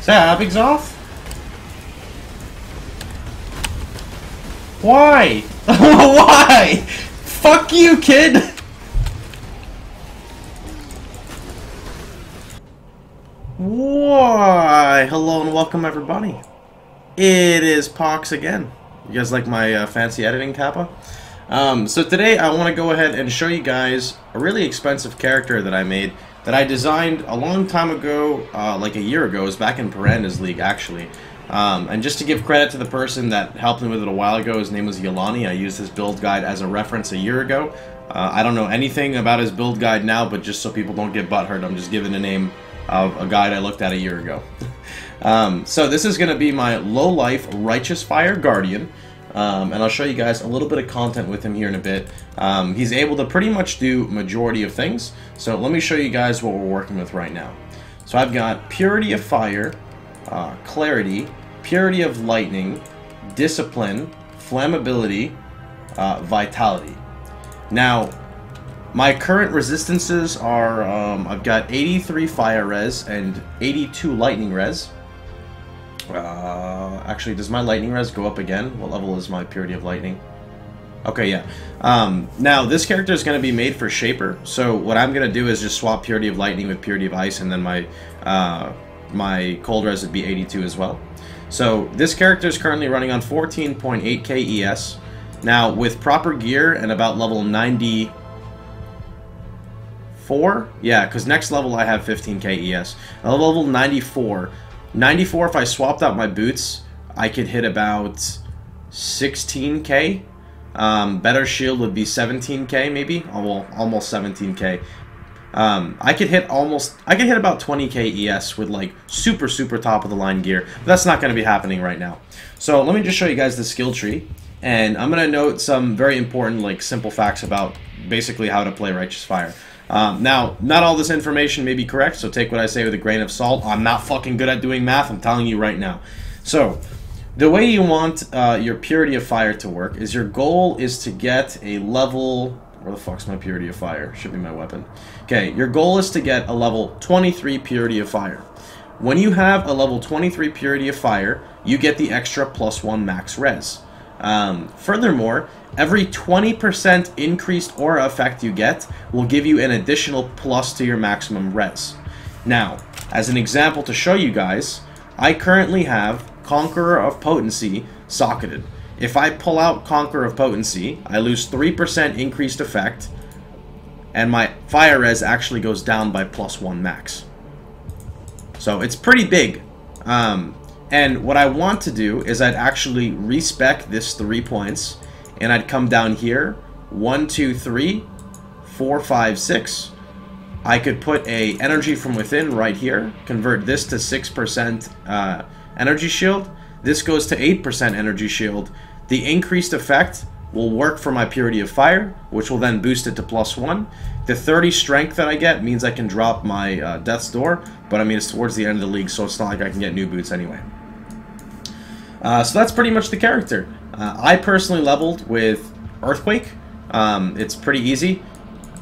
Is that Abig's off? Why? Why? Fuck you, kid! Why? Hello and welcome, everybody. It is Pohx again. You guys like my fancy editing kappa? So today I want to go ahead and show you guys a really expensive character that I made, that I designed a long time ago, like a year ago. It was back in Piranha's League, actually. And just to give credit to the person that helped me with it a while ago, his name was Yeti. I used his build guide as a reference a year ago. I don't know anything about his build guide now, but just so people don't get butthurt, I'm just giving the name of a guide I looked at a year ago. So this is going to be my low-life Righteous Fire Guardian. And I'll show you guys a little bit of content with him here in a bit. He's able to pretty much do majority of things. So let me show you guys what we're working with right now. So I've got Purity of Fire, Clarity, Purity of Lightning, Discipline, Flammability, Vitality. Now, my current resistances are, I've got 83 Fire Res and 82 Lightning Res. Actually, does my Lightning Res go up again? What level is my Purity of Lightning? Okay, yeah. Now, this character is going to be made for Shaper, so what I'm going to do is just swap Purity of Lightning with Purity of Ice, and then my Cold Res would be 82 as well. So, this character is currently running on 14.8k ES. Now, with proper gear and about level 94, yeah, because next level I have 15k ES. Level 94, if I swapped out my boots, I could hit about 16k. Better shield would be 17k maybe. Oh, well, almost 17k. I could hit about 20k ES with like super top of the line gear, but that's not going to be happening right now. So let me just show you guys the skill tree, and I'm going to note some very important, like, simple facts about basically how to play Righteous Fire. Now, not all this information may be correct, so take what I say with a grain of salt. I'm not fucking good at doing math, I'm telling you right now. So, the way you want your Purity of Fire to work is your goal is to get a level... Where the fuck's my Purity of Fire? Should be my weapon. Okay, your goal is to get a level 23 Purity of Fire. When you have a level 23 Purity of Fire, you get the extra +1 max res. Furthermore, every 20% increased aura effect you get will give you an additional plus to your maximum res. Now, as an example to show you guys, I currently have Conqueror of Potency socketed. If I pull out Conqueror of Potency, I lose 3% increased effect, and my fire res actually goes down by +1 max. So it's pretty big. And what I want to do is I'd actually respec this 3 points, and I'd come down here, 1, 2, 3, 4, 5, 6. I could put a energy from within right here, convert this to 6% energy shield. This goes to 8% energy shield. The increased effect will work for my Purity of Fire, which will then boost it to +1. The 30 strength that I get means I can drop my Death's Door, but I mean it's towards the end of the league, so it's not like I can get new boots anyway. So that's pretty much the character. I personally leveled with Earthquake. It's pretty easy.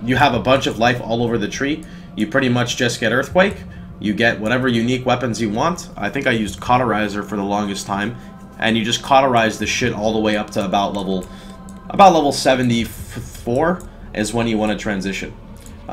You have a bunch of life all over the tree. You pretty much just get Earthquake. You get whatever unique weapons you want. I think I used Cauterizer for the longest time. And you just cauterize the shit all the way up to about level 74 is when you want to transition.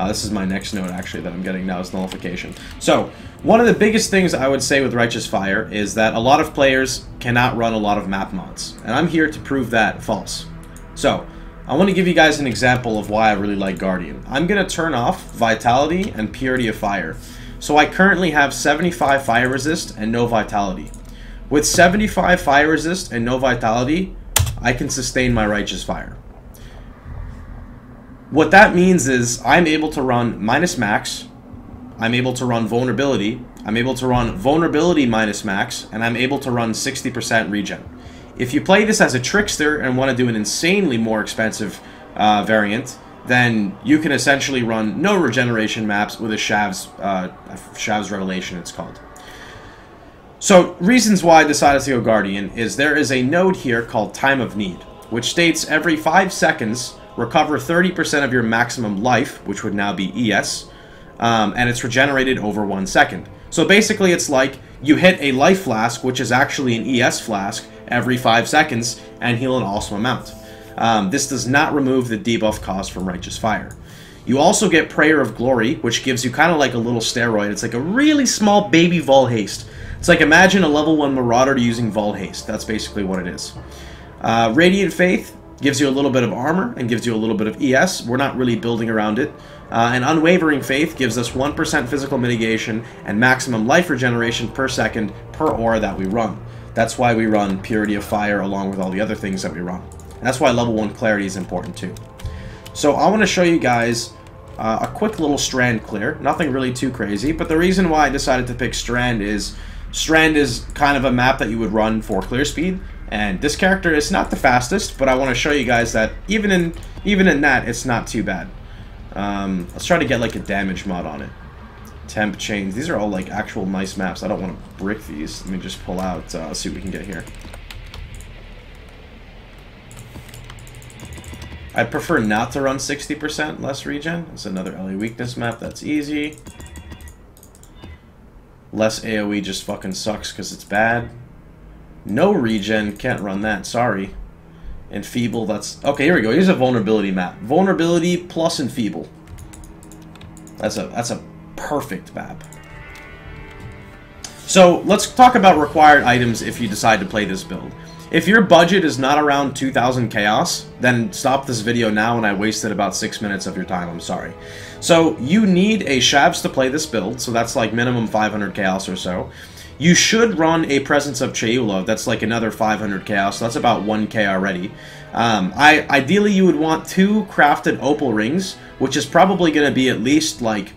This is my next note, actually, that I'm getting now, is Nullification. So, one of the biggest things I would say with Righteous Fire is that a lot of players cannot run a lot of map mods. And I'm here to prove that false. So, I want to give you guys an example of why I really like Guardian. I'm going to turn off Vitality and Purity of Fire. So I currently have 75 Fire Resist and no Vitality. With 75 Fire Resist and no Vitality, I can sustain my Righteous Fire. What that means is I'm able to run minus max, I'm able to run vulnerability, I'm able to run vulnerability minus max, and I'm able to run 60% regen. If you play this as a trickster and want to do an insanely more expensive variant, then you can essentially run no regeneration maps with a Shav's Revelation, it's called. So, reasons why I decided to go Guardian is there is a node here called Time of Need, which states every 5 seconds, recover 30% of your maximum life, which would now be ES, and it's regenerated over 1 second. So basically it's like, you hit a life flask, which is actually an ES flask, every 5 seconds, and heal an awesome amount. This does not remove the debuff cost from Righteous Fire. You also get Prayer of Glory, which gives you kind of like a little steroid. It's like a really small baby Vol Haste. It's like, imagine a level 1 Marauder using Vol Haste. That's basically what it is. Radiant Faith gives you a little bit of armor and gives you a little bit of ES. We're not really building around it. And Unwavering Faith gives us 1% physical mitigation and maximum life regeneration per second per aura that we run. That's why we run Purity of Fire along with all the other things that we run. And that's why level 1 Clarity is important too. So I want to show you guys a quick little Strand Clear. Nothing really too crazy, but the reason why I decided to pick Strand is kind of a map that you would run for clear speed, and this character is not the fastest, but I want to show you guys that even in that, it's not too bad. Let's try to get like a damage mod on it. Temp chains. These are all like actual nice maps. I don't want to brick these. Let me just pull out, see what we can get here. I prefer not to run 60% less regen. It's another LA weakness map. That's easy. Less AoE just fucking sucks because it's bad. No regen. Can't run that. Sorry. Enfeeble. That's... Okay, here we go. Here's a vulnerability map. Vulnerability plus Enfeeble. That's a perfect map. So, let's talk about required items if you decide to play this build. If your budget is not around 2,000 chaos, then stop this video now and I wasted about 6 minutes of your time, I'm sorry. So, you need a Shavs to play this build, so that's like minimum 500 chaos or so. You should run a Presence of Cheula, that's like another 500 chaos, so that's about 1k already. Ideally, you would want 2 crafted opal rings, which is probably going to be at least like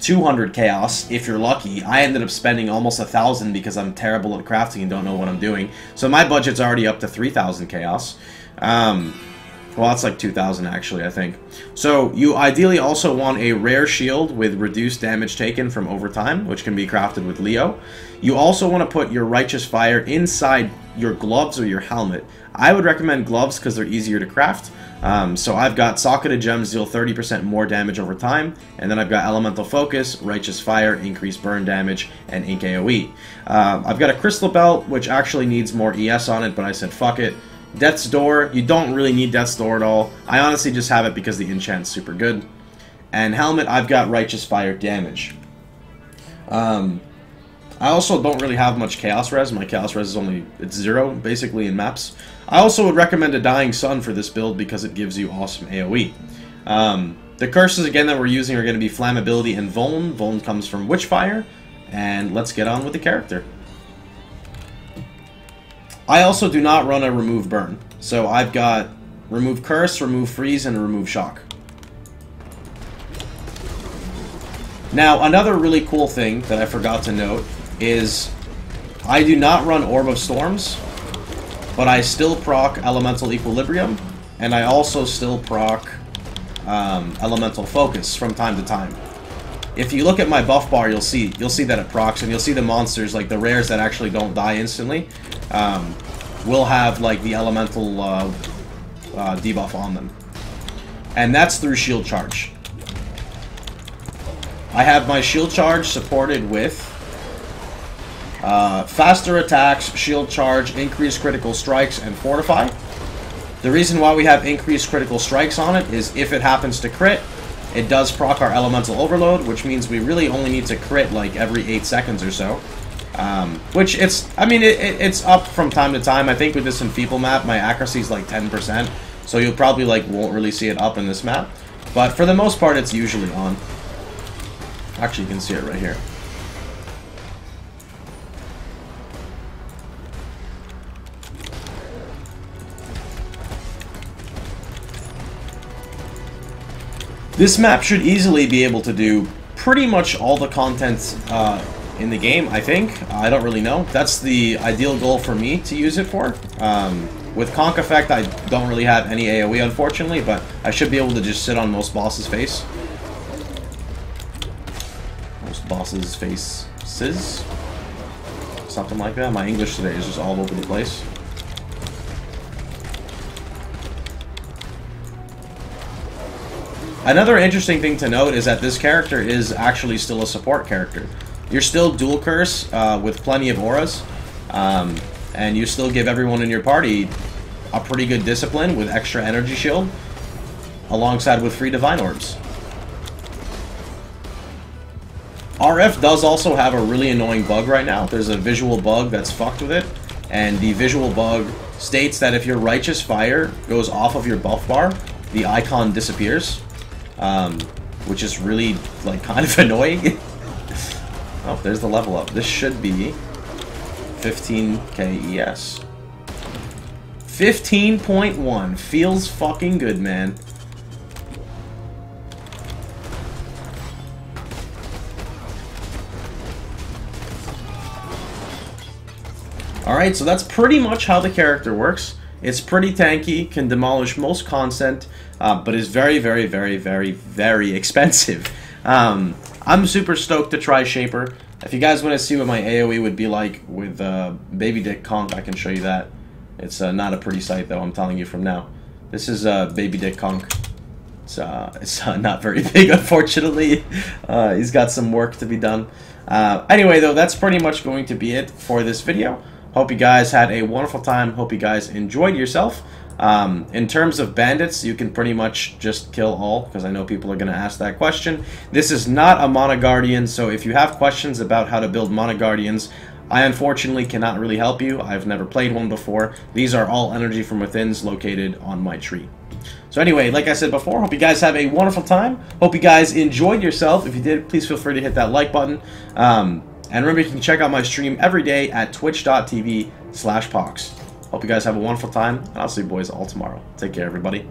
200 chaos if you're lucky. I ended up spending almost 1,000 because I'm terrible at crafting and don't know what I'm doing. So my budget's already up to 3,000 chaos. Well, that's like 2,000 actually, I think. So you ideally also want a rare shield with reduced damage taken from overtime, which can be crafted with Leo. You also want to put your Righteous Fire inside your gloves or your helmet. I would recommend gloves because they're easier to craft. So I've got Socketed Gems deal 30% more damage over time, and then I've got Elemental Focus, Righteous Fire, increased burn damage, and Ink AoE. I've got a Crystal Belt, which actually needs more ES on it, but I said fuck it. Death's Door, you don't really need Death's Door at all. I honestly just have it because the enchant's super good. And Helmet, I've got Righteous Fire damage. I also don't really have much Chaos Res. My Chaos Res is only, it's 0, basically, in maps. I also would recommend a Dying Sun for this build because it gives you awesome AoE. The curses, again, that we're using are going to be Flammability and Vuln. Vuln comes from Witchfire. And let's get on with the character. I also do not run a Remove Burn. So I've got Remove Curse, Remove Freeze, and Remove Shock. Now, another really cool thing that I forgot to note is I do not run Orb of Storms, but I still proc Elemental Equilibrium, and I also still proc Elemental Focus from time to time. If you look at my buff bar, you'll see that it procs, and you'll see the monsters, like the rares that actually don't die instantly, will have like the Elemental debuff on them. And that's through Shield Charge. I have my Shield Charge supported with faster attacks, Shield Charge, increased critical strikes, and Fortify. The reason why we have increased critical strikes on it is if it happens to crit, it does proc our Elemental Overload, which means we really only need to crit like every 8 seconds or so. Which it's up from time to time. I think with this Enfeeble map, my accuracy is like 10%, so you'll probably won't really see it up in this map. But for the most part, it's usually on. Actually, you can see it right here. This map should easily be able to do pretty much all the content in the game, I think. I don't really know. That's the ideal goal for me to use it for. With Conk Effect, I don't really have any AoE, unfortunately, but I should be able to just sit on most bosses' face. Most bosses' faces? Something like that. My English today is just all over the place. Another interesting thing to note is that this character is actually still a support character. You're still dual curse with plenty of auras, and you still give everyone in your party a pretty good discipline with extra energy shield, alongside with free divine orbs. RF does also have a really annoying bug right now. There's a visual bug that's fucked with it, and the visual bug states that if your Righteous Fire goes off of your buff bar, the icon disappears, which is really, like, kind of annoying. Oh, there's the level up. This should be 15k ES. 15.1. Feels fucking good, man. Alright, so that's pretty much how the character works. It's pretty tanky, can demolish most content, but is very, very, very, very, very expensive. I'm super stoked to try Shaper. If you guys want to see what my AoE would be like with Baby Dick Conk, I can show you that. It's not a pretty sight, though, I'm telling you from now. This is Baby Dick Conk. It's not very big, unfortunately. He's got some work to be done. Anyway, though, that's pretty much going to be it for this video. Hope you guys had a wonderful time. Hope you guys enjoyed yourself. In terms of bandits, you can pretty much just kill all, because I know people are going to ask that question. This is not a Mana Guardian, so if you have questions about how to build Mana Guardians, I unfortunately cannot really help you. I've never played one before. These are all Energy from Withins located on my tree. So anyway, like I said before, hope you guys have a wonderful time. Hope you guys enjoyed yourself. If you did, please feel free to hit that like button. And remember, you can check out my stream every day at twitch.tv/Pohx. Hope you guys have a wonderful time, and I'll see you boys all tomorrow. Take care, everybody.